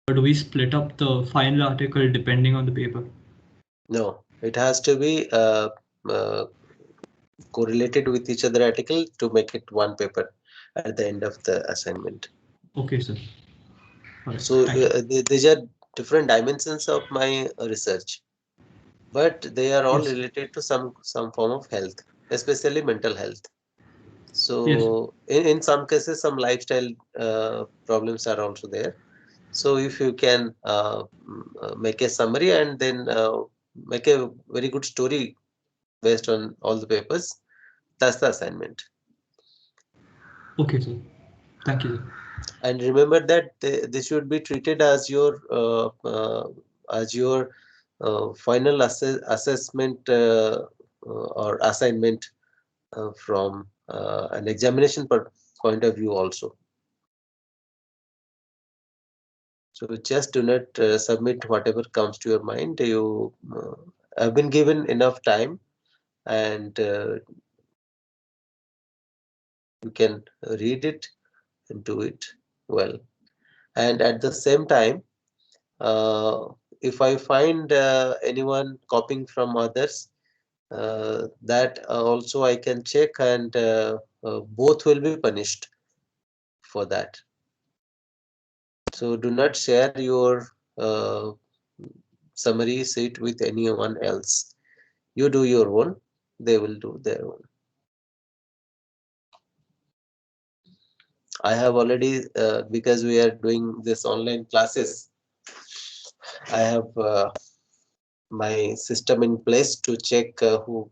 or do we split up the final article depending on the paper? No, it has to be uh, correlated with each other article to make it one paper at the end of the assignment. Okay, sir. All right. So Thank you. these are different dimensions of my research, but they are all Yes. related to some form of health, especially mental health. Yes. So in some cases, some lifestyle problems are also there. So if you can make a summary and then make a very good story based on all the papers, that's the assignment. Okay, sir. Thank you, sir. And remember that this should be treated as your final assessment or assignment from an examination point of view also. So just do not submit whatever comes to your mind. You have been given enough time, and you can read it and do it well. And at the same time, uh, if I find anyone copying from others, that also I can check, and both will be punished for that. So do not share your uh, summary sheet with anyone else. You do your own, they will do their own. I have already, because we are doing this online classes, I have my system in place to check who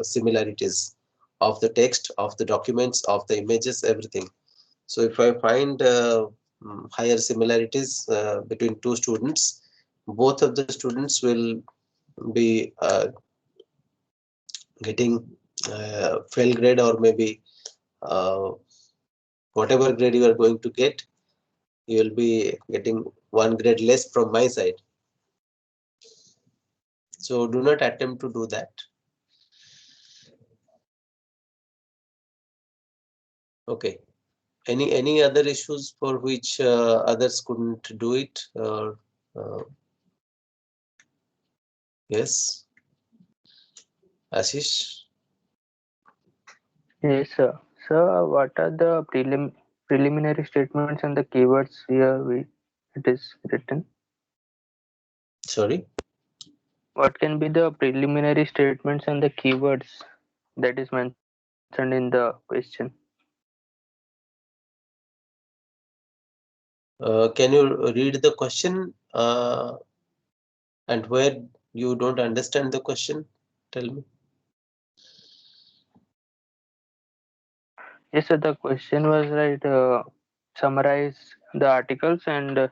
similarities of the text, of the documents, of the images, everything. So if I find higher similarities between two students, both of the students will be getting fail grade, or maybe uh, whatever grade you are going to get, you will be getting one grade less from my side. So do not attempt to do that. Okay. Any other issues for which others couldn't do it? Yes, Ashish. Yes, sir. So, what are the preliminary statements and the keywords here it is written? Sorry. What can be the preliminary statements and the keywords that is mentioned in the question? Can you read the question and where you don't understand the question? Tell me. Yes, sir. The question was right. Summarize the articles and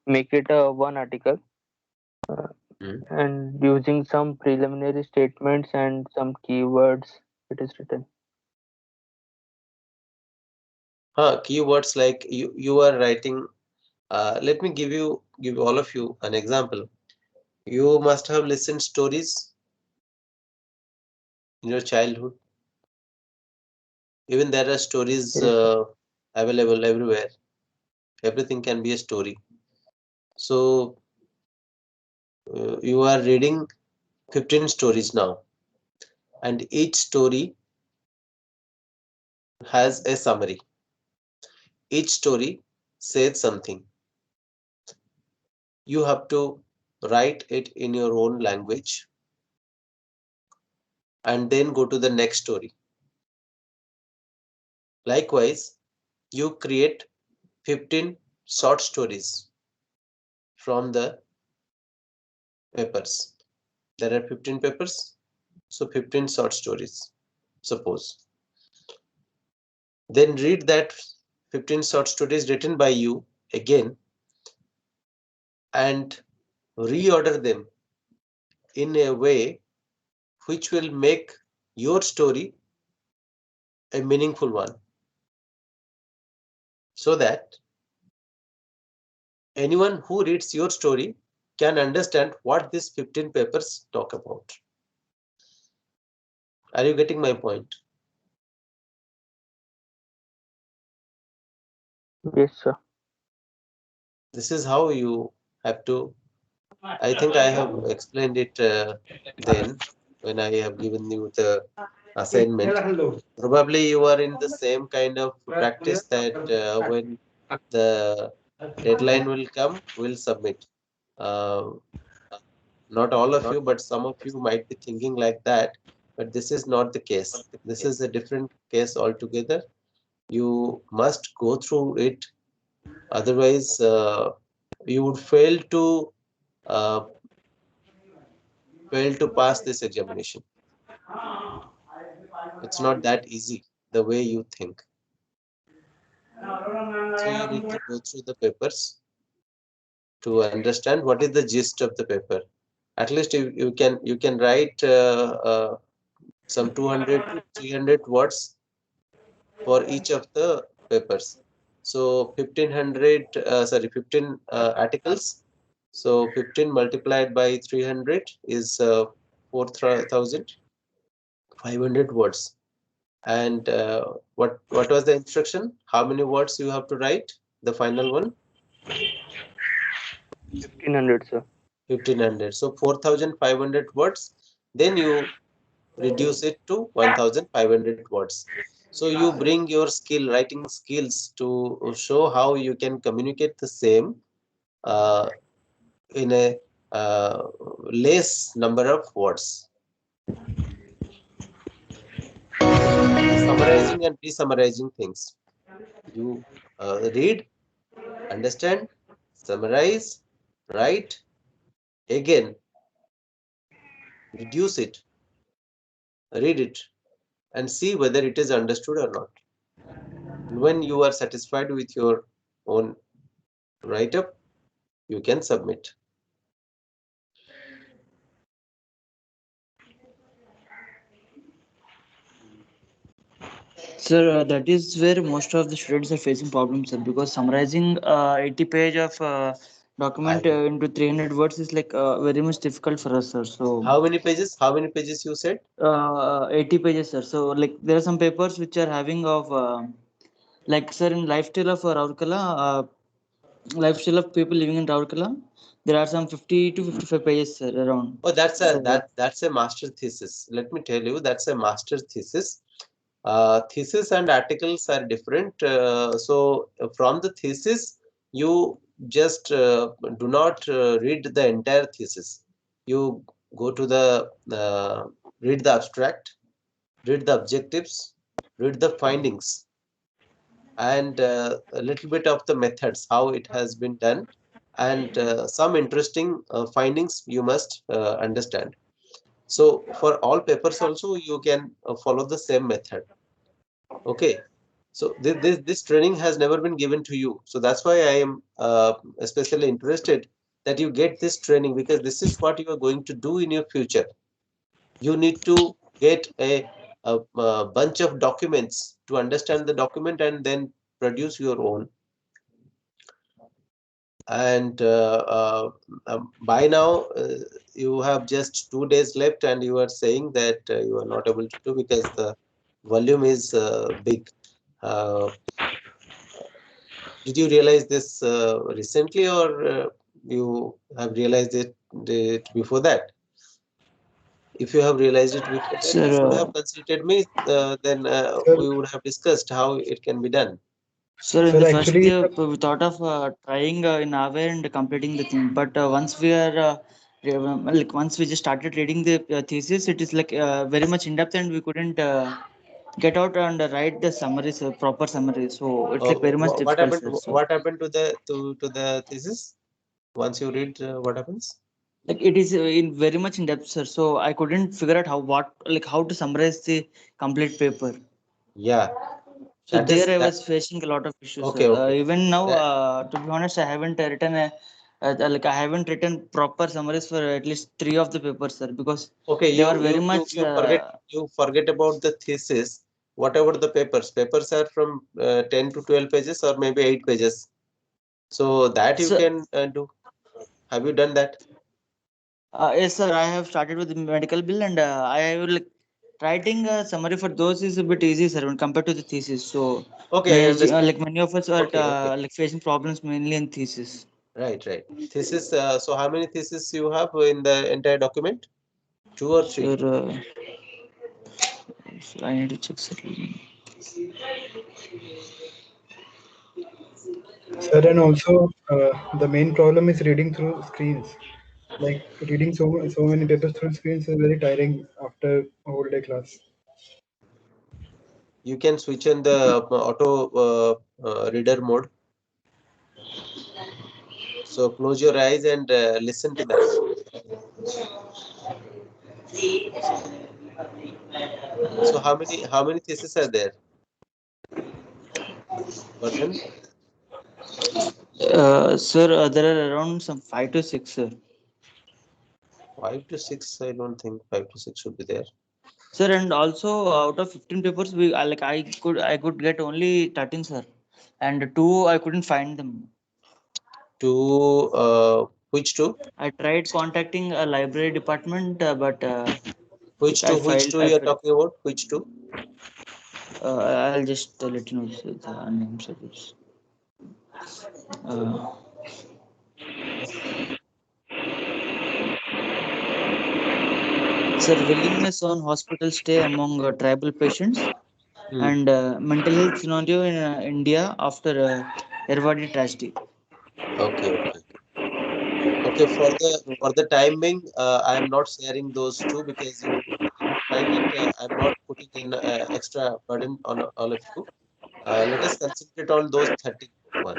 make it a one article, uh, Hmm. and using some preliminary statements and some keywords. It is written. Keywords like you are writing. Let me give all of you an example. You must have listened stories in your childhood. Even there are stories Yes, sir. available everywhere. Everything can be a story. So you are reading 15 stories now, and each story has a summary. Each story says something. You have to write it in your own language and then go to the next story. Likewise, you create 15 short stories from the papers. There are 15 papers, so 15 short stories, suppose. Then read that 15 short stories written by you again and reorder them in a way which will make your story a meaningful one, so that anyone who reads your story can understand what these 15 papers talk about. Are you getting my point? Yes, sir. This is how you have to. I think I have explained it then when I have given you the assignment. Probably you are in the same kind of practice that when the deadline will come, we'll submit. Uh, Not all of you, but some of you might be thinking like that. But this is not the case. This is a different case altogether. You must go through it. Otherwise, you would uh, fail to pass this examination. It's not that easy the way you think. So you need to go through the papers to understand what is the gist of the paper. At least you can write some 200 to 300 words for each of the papers. So 1500, 15 articles. So 15 multiplied by 300 is 4,500 words. And what was the instruction? How many words you have to write? The final one, 1500, sir. 1500. So 4,500 words. Then you reduce it to 1,500 words. So you bring your writing skills to show how you can communicate the same uh, in a less number of words. Summarizing and re-summarizing things. You read, understand, summarize, write, again, reduce it, read it, and see whether it is understood or not. And when you are satisfied with your own write-up, you can submit. Sir, that is where most of the students are facing problems, sir, because summarizing 80 page of I document know. into 300 words is like very much difficult for us, sir. So, How many pages? How many pages you said? 80 pages, sir. So, like, there are some papers which are having of, like, sir, in lifestyle of Raurkala, lifestyle of people living in Raurkala, there are some 50 to 55 pages, sir, around. Oh, that's a So, that's a master thesis. Let me tell you, that's a master thesis. Thesis and articles are different. So from the thesis, you just do not read the entire thesis. You go to the read the abstract, read the objectives, read the findings, and a little bit of the methods, how it has been done, and some interesting findings you must understand. So for all papers also, you can follow the same method. Okay. So this training has never been given to you. So that's why I am especially interested that you get this training, because this is what you are going to do in your future. You need to get a bunch of documents to understand the document and then produce your own. And by now, you have just 2 days left, and you are saying that you are not able to do because the volume is big. Uh, did you realize this recently, or you have realized it before that? If you have realized it before that, sir, you should have consulted me. Then Sir, we would have discussed how it can be done. sir, in sir, the first actually, day, we thought of trying in our way and completing the thing. But once we are, like, once we just started reading the thesis, it is like very much in depth, and we couldn't get out and write the summaries, proper summary. So it's like Okay. very much What difficult, happened? sir. So, What happened to the thesis? Once you read, what happens? like, it is in very much in depth, sir. So I couldn't figure out how to summarize the complete paper. Yeah, So that there is I that. was facing a lot of issues, sir. Okay, okay. Even now, That to be honest, I haven't written like I haven't written proper summaries for at least three of the papers, sir, because okay. they You were very you you much. you forget you forget about the thesis. Whatever the papers, papers are from 10 to 12 pages or maybe 8 pages. So that you So, can do. Have you done that? yes, sir, I have started with the medical bill, and I will like writing a summary for those is a bit easy, sir, when compared to the thesis. So, Okay, I like understand. many of us are Okay, okay. like facing problems mainly in thesis. Right, right. Thesis. So how many theses you have in the entire document? Two or three? Sir, I need to check, sir. Sir, and also the main problem is reading through screens. Like reading so many papers through screens is very tiring after a whole day class. You can switch on the auto reader mode. So close your eyes and listen to that. So how many theses are there? Vardhan? Sir, there are around some 5 to 6, sir. 5 to 6. I don't think 5 to 6 should be there. Sir, and also out of 15 papers, I could get only 13, sir, and two I couldn't find them. To which two? I tried contacting a library department, but Which I two? Which failed. two you are talking about? Which two? I'll just let you know the names of this. Uh, Sir, willingness on hospital stay among tribal patients Hmm. and mental health scenario in India after Erwadi tragedy. Okay, okay. Okay, for the time being, I am not sharing those two because you will find that I'm not putting in extra burden on all of you. Let us concentrate on those 31.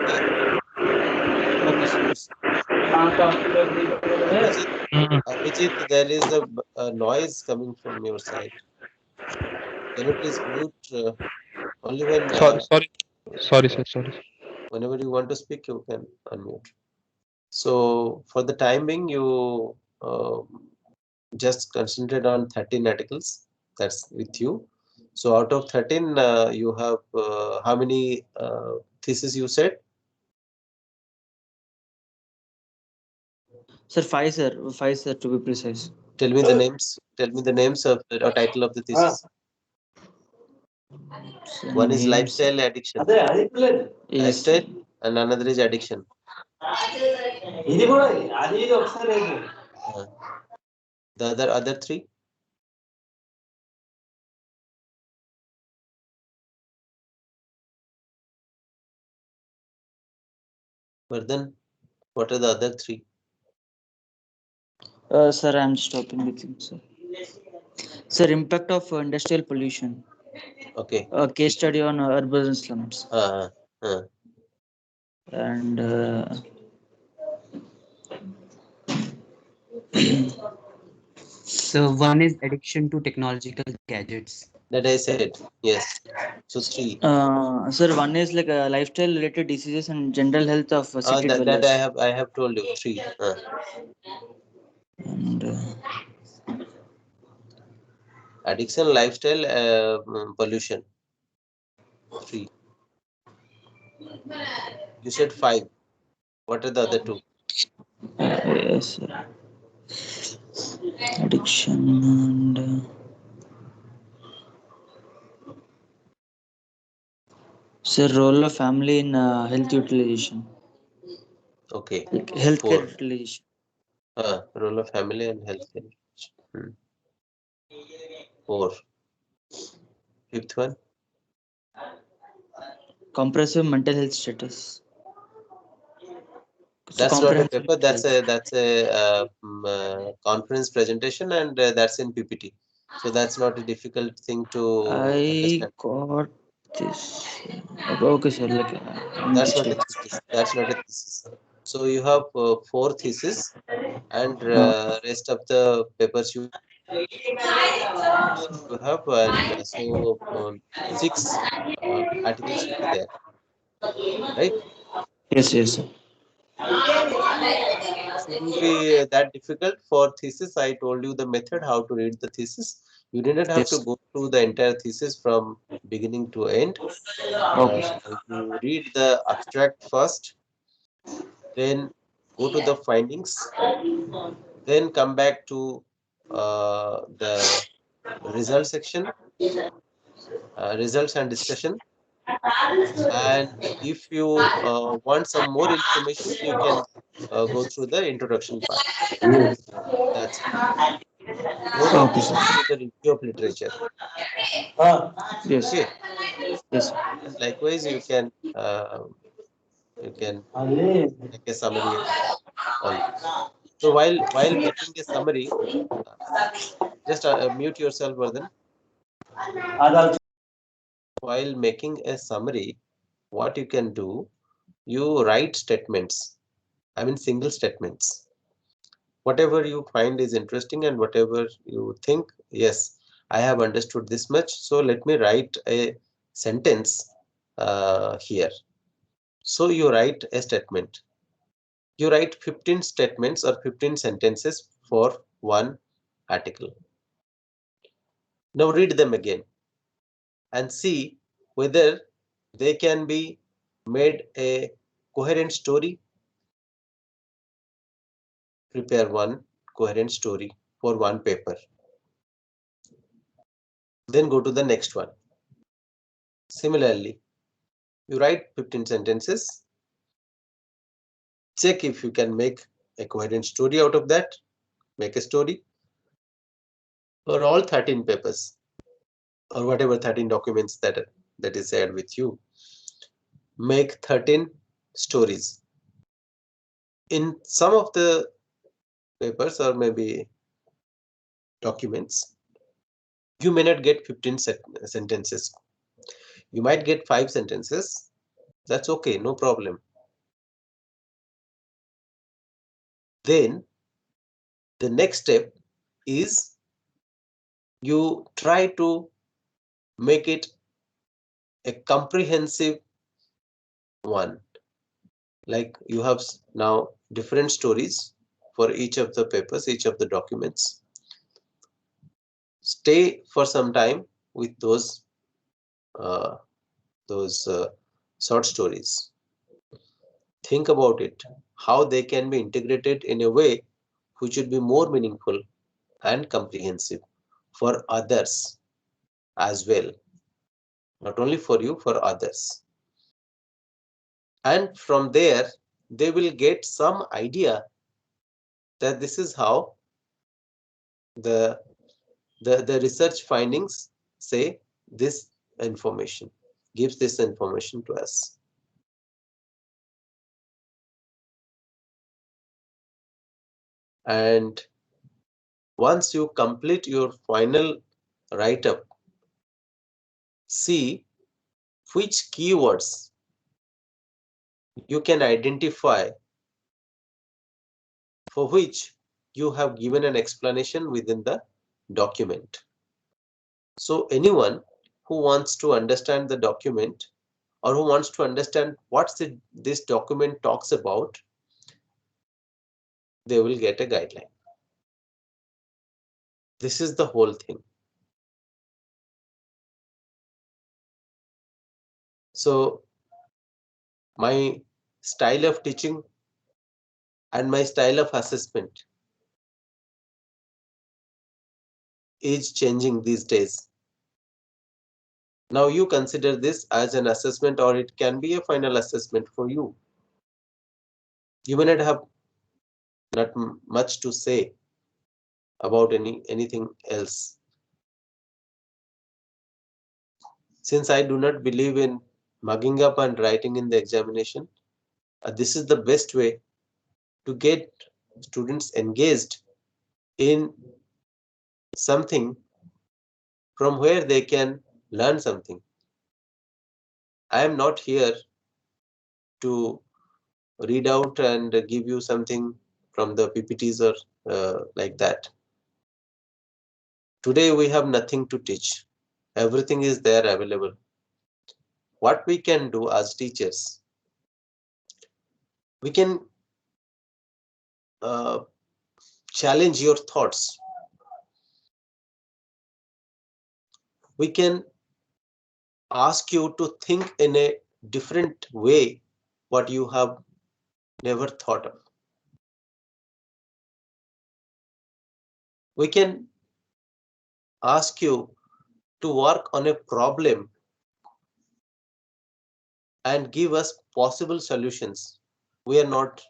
Okay, Okay, sir. Abhijit, Mm. Abhijit, there is a noise coming from your side. Can you please mute only when Sorry, sir. Sorry. whenever you want to speak, you can unmute. So for the time being, you just concentrate on 13 articles. That's with you. So out of 13, you have how many theses you said? Sir, five, sir, to be precise. Tell me the names. Tell me the names of the or title of the thesis. So, One is names. lifestyle addiction. Yes, sir. Lifestyle, and another is addiction. Uh, the other three. Vardhan, what are the other three? Sir, I'm stopping with him, sir. Sir, impact of industrial pollution. Okay. A case study on urban slums. Uh, uh, And So one is addiction to technological gadgets. that I said. Yes. So three. sir, one is like lifestyle related diseases and general health of city That dwellers. I have told you three. And Addiction, lifestyle, pollution. Three. You said five. What are the other two? yes, sir. Addiction and sir, role of family in health utilization, Okay. like healthcare Four. utilization. Role of family and healthcare. Hmm. Four. Fifth one. Comprehensive mental health status. So That's not a comprehensive paper. mental health. That's a conference presentation, and that's in PPT. So that's not a difficult thing to I understand. got this. Okay, sir. Like I'm That's just not a like thesis. That's not a thesis. So you have four theses, and rest of the papers you have, and six articles should be there, right? yes, yes, sir. Shouldn't be that difficult for thesis. I told you the method how to read the thesis. You didn't have to Yes. go through the entire thesis from beginning to end. Okay, sir. You read the abstract first, then go to the findings, then come back to the result section, results and discussion. And if you want some more information, you can go through the introduction part. That's it. Don't Okay, only sir. go through the review of literature. Yes. Okay. Yes. And likewise, you can make a summary always. So while making a summary, uh, just mute yourself, Vardhan. While making a summary, what you can do, you write statements. I mean, single statements. Whatever you find is interesting and whatever you think, yes, I have understood this much. So let me write a sentence here. So you write a statement. You write 15 statements or 15 sentences for one article. Now read them again and see whether they can be made a coherent story. Prepare one coherent story for one paper. Then go to the next one. Similarly, you write 15 sentences. Check if you can make a coherent story out of that. Make a story for all 13 papers or whatever 13 documents that is shared with you. Make 13 stories. In some of the papers or maybe documents, you may not get 15 sentences. You might get 5 sentences. That's okay, no problem. Then the next step is you try to make it a comprehensive one. Like you have now different stories for each of the papers, each of the documents. Stay for some time with uh, those short stories. Think about it, how they can be integrated in a way which would be more meaningful and comprehensive for others as well, not only for you, for others. And from there, they will get some idea that this is how the the research findings say this information, gives this information to us. And once you complete your final write-up, see which keywords you can identify for which you have given an explanation within the document. So anyone who wants to understand the document or who wants to understand what this document talks about, they will get a guideline. This is the whole thing. So my style of teaching and my style of assessment is changing these days. Now you consider this as an assessment or it can be a final assessment for you. You may not have much to say about anything else. Since I do not believe in mugging up and writing in the examination, this is the best way to get students engaged in something from where they can learn something. I am not here to read out and give you something from the PPTs or like that. Today we have nothing to teach. Everything is there available. What we can do as teachers, we can uh, challenge your thoughts. We can ask you to think in a different way what you have never thought of. We can ask you to work on a problem and give us possible solutions. We are not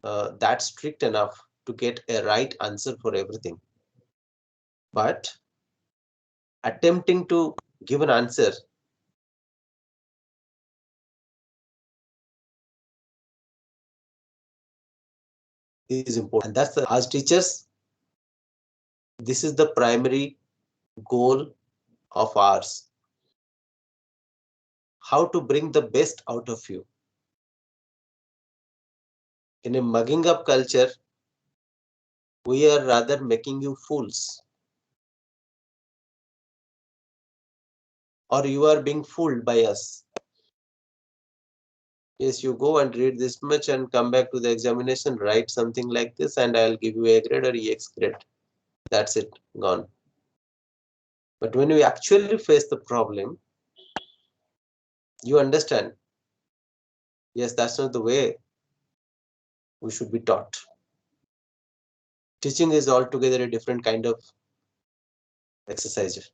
that strict enough to get a right answer for everything. But attempting to give an answer is important. And that's as teachers, this is the primary goal of ours. How to bring the best out of you. In a mugging up culture, we are rather making you fools. Or you are being fooled by us. Yes, you go and read this much and come back to the examination, write something like this, and I'll give you A grade or EX grade. That's it, gone. But when you actually face the problem, you understand, yes, that's not the way we should be taught. Teaching is altogether a different kind of exercise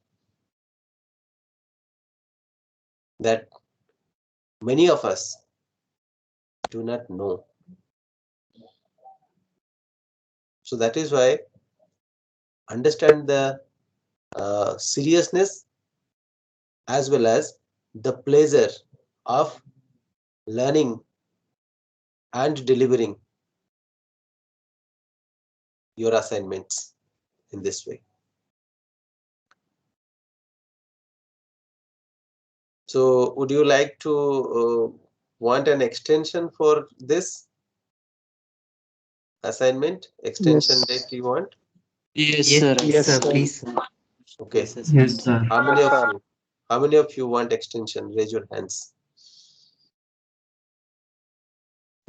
that many of us do not know. So that is why understand the seriousness as well as the pleasure of learning and delivering your assignments in this way. So would you like to want an extension for this assignment? Extension date you want? Yes, Yes, sir. sir, please. Okay. Yes, sir. Yes, sir. How many of you? How many of you want extension? Raise your hands.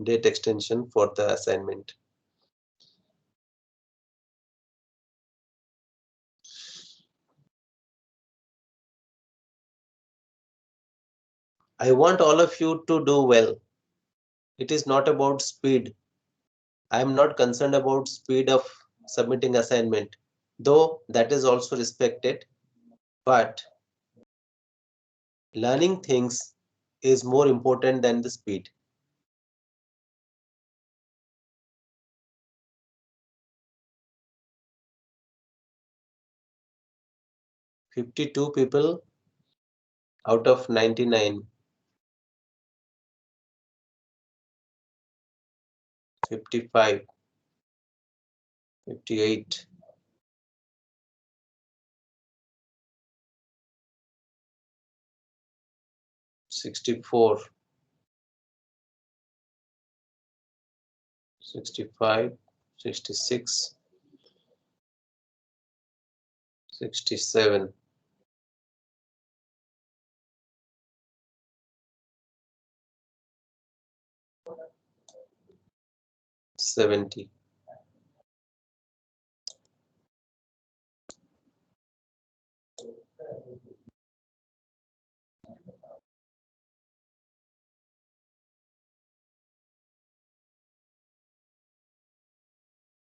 Date extension for the assignment. I want all of you to do well. It is not about speed. I am not concerned about speed of submitting assignment, though that is also respected. But learning things is more important than the speed. "52 people out of 99, 55, 58, 64, 65, 66, 67, 70.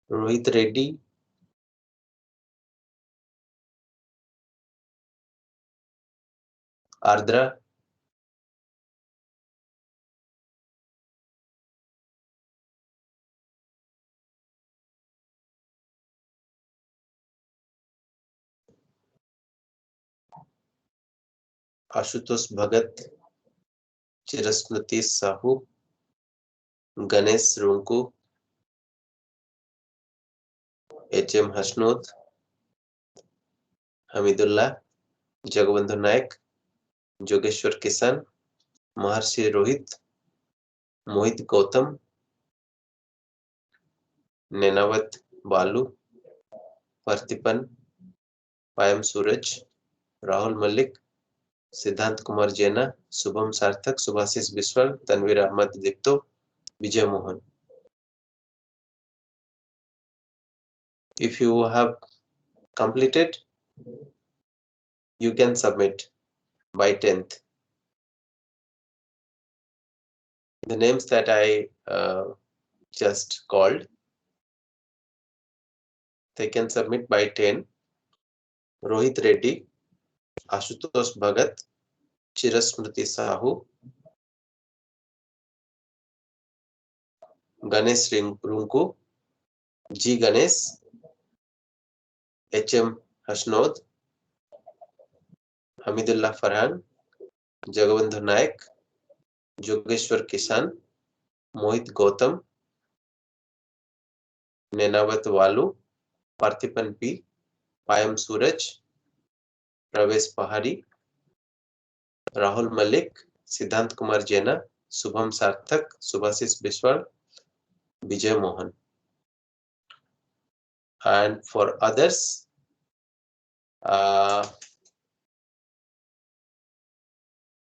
Rohit Reddy, Ardra, Ashutosh Bhagat, Chirasmati Sahu, Ganesh Runku, HM Hasnod, Hamidullah, Jagabandhu Naik, Jogeshwar Kisan, Maharshi Rohit, Mohit Gautam, Nenawat Balu, Parthipan, Payam Suraj, Rahul Malik, Siddhant Kumar Jena, Subham Sarthak, Subhasis Biswal, Tanvir Ahmad Dipto, Vijay Mohan. If you have completed, you can submit by 10th. The names that I just called, they can submit by 10. Rohit Reddy, Ashutosh Bhagat, Chirasmriti Sahu, Ganesh Runku, G. Ganesh, H.M. Hashnod, Hamidullah Farhan, Jagabandhu Naik, Jogeshwar Kishan, Mohit Gautam, Nenawat Walu, Parthipan P, Payam Suraj, Pravesh Pahari, Rahul Malik, Siddhant Kumar Jena, Subham Sarthak, Subhasis Biswal, Vijay Mohan. And for others, I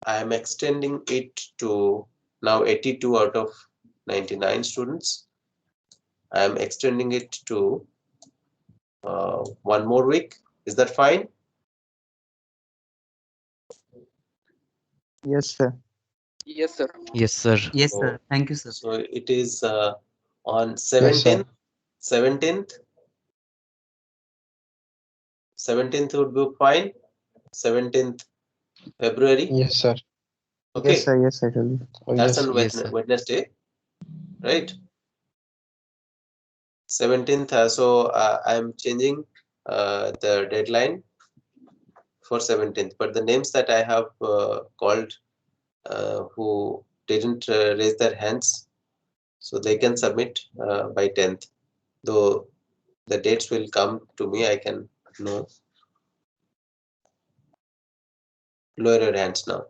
am extending it to now 82 out of 99 students. I am extending it to 1 more week. Is that fine? Yes, sir. Yes, sir. Yes, sir. Yes, So, sir. Thank you, sir. so it is on Yes, sir. 17th 17th would be fine. 17th February. Yes, sir. Okay. Yes, sir. Yes, I tell you. Oh, That's yes. on Yes, sir. Wednesday, right? 17th. I am changing the deadline for 17th. But the names that I have called who didn't raise their hands, so they can submit by 10th. Though the dates will come to me, I can know. Lower your hands now.